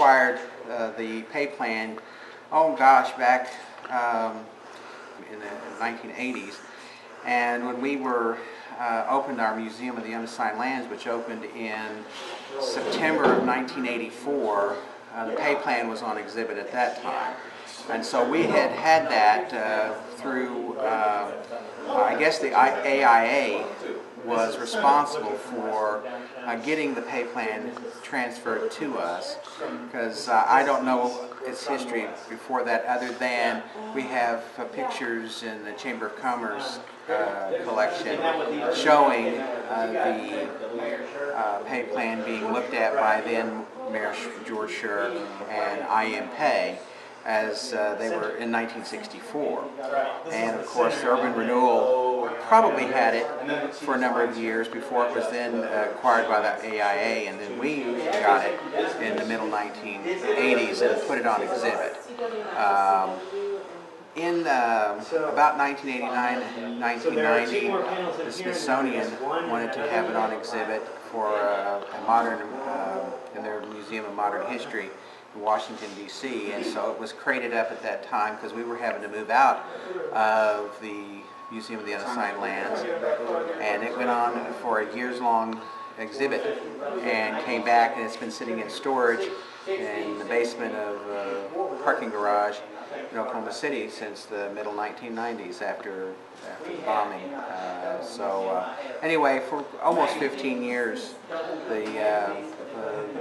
acquired the Pei Plan, oh gosh, back in the 1980s. And when we were opened our Museum of the Unassigned Lands, which opened in September of 1984, the Pei Plan was on exhibit at that time. And so we had that through, I guess the AIA was responsible for getting the Pei Plan transferred to us, because I don't know its history before that, other than we have pictures in the Chamber of Commerce collection showing the Pei Plan being looked at by then Mayor George Scher and I.M. Pei as they were in 1964. And of course urban renewal probably had it for a number of years before it was then acquired by the AIA, and then we got it in the middle 1980s and put it on exhibit. In about 1989 and 1990, the Smithsonian wanted to have it on exhibit for a modern, in their Museum of Modern History in Washington, D.C., and so it was crated up at that time because we were having to move out of the Museum of the Unassigned Lands, and it went on for a years-long exhibit and came back, and it's been sitting in storage in the basement of a parking garage in Oklahoma City since the middle 1990s after the bombing. Anyway, for almost 15 years, the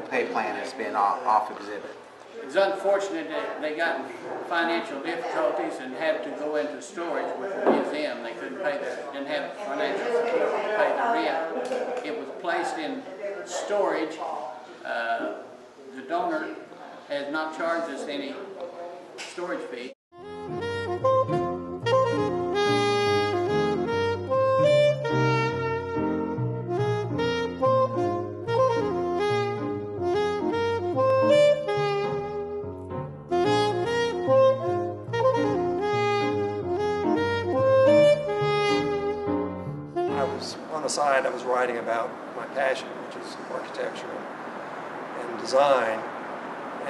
Pei Plan has been off exhibit. It's unfortunate that they got financial difficulties and had to go into storage with the museum. They couldn't pay didn't have financial support to pay the rent. It was placed in storage. The donor has not charged us any storage fee. On the side, I was writing about my passion, which is architecture and design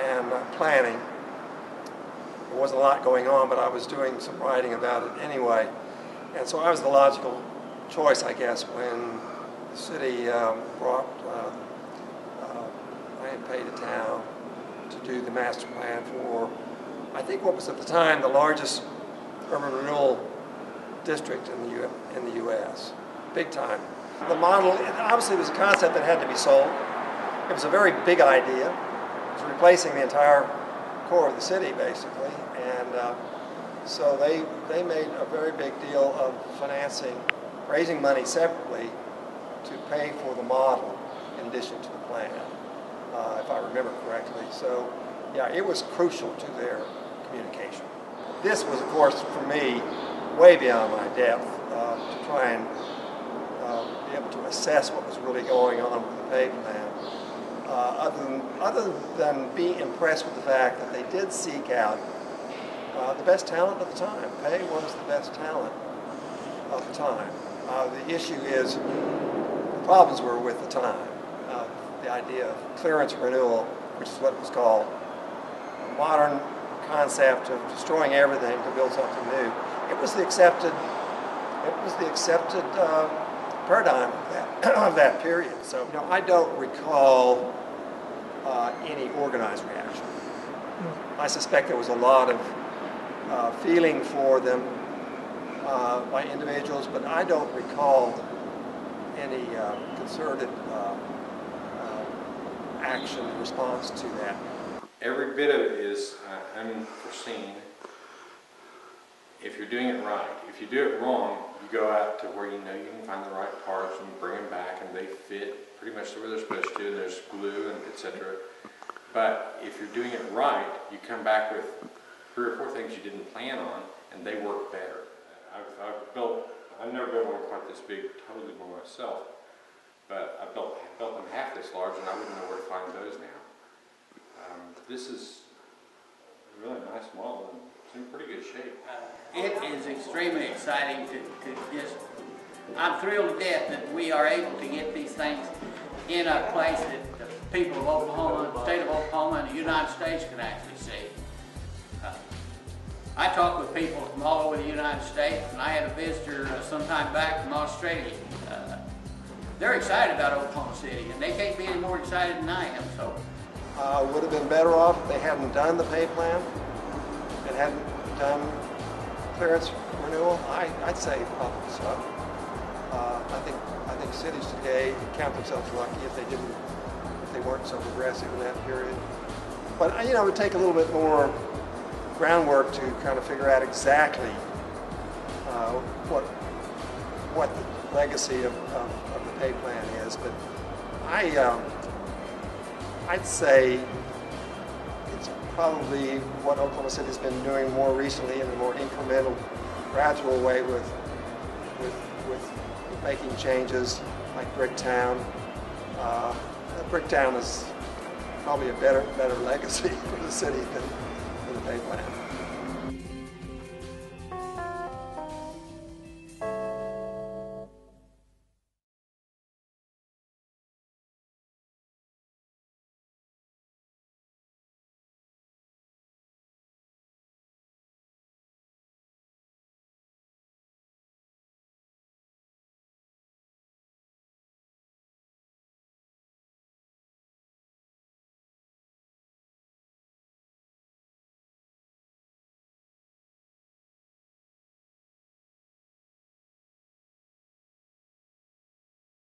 and planning. There wasn't a lot going on, but I was doing some writing about it anyway. And so I was the logical choice, I guess, when the city brought I.M. Pei to town to do the master plan for, I think, what was at the time the largest urban renewal district in the U.S. Big time. The model, obviously, was a concept that had to be sold. It was a very big idea. It was replacing the entire core of the city, basically. And so they made a very big deal of financing, raising money separately to pay for the model in addition to the plan, if I remember correctly. So, yeah, it was crucial to their communication. This was, of course, for me, way beyond my depth to try and be able to assess what was really going on with the Pei Plan, other than being impressed with the fact that they did seek out the best talent of the time. Pei was the best talent of the time. The issue is, the problems were with the time. The idea of clearance renewal, which is what it was called, a modern concept of destroying everything to build something new. It was the accepted paradigm of that period. So, I don't recall any organized reaction. I suspect there was a lot of feeling for them by individuals, but I don't recall any concerted action in response to that. Every bit of it is unforeseen if you're doing it right. If you do it wrong, you go out to where you know you can find the right parts and bring them back, and they fit pretty much where they're supposed to, and there's glue and etc. But if you're doing it right, you come back with 3 or 4 things you didn't plan on, and they work better. I've never built one quite this big totally by myself, but I built them half this large, and I wouldn't know where to find those now. This is a really nice model, and it's in pretty good shape. It is extremely exciting to just, I'm thrilled to death that we are able to get these things in a place that the people of Oklahoma, the state of Oklahoma, and the United States can actually see. I talk with people from all over the United States, and I had a visitor some time back from Australia. They're excited about Oklahoma City, and they can't be any more excited than I am. So, would have been better off if they hadn't done the Pei Plan and hadn't done clearance renewal. I'd say probably so. I think cities today count themselves lucky if they weren't so progressive in that period. But it would take a little bit more groundwork to kind of figure out exactly what the legacy of the Pei Plan is. But I'd say it's probably what Oklahoma City has been doing more recently in a more incremental, gradual way with making changes like Bricktown. Bricktown is probably a better legacy for the city than the Pei Plan.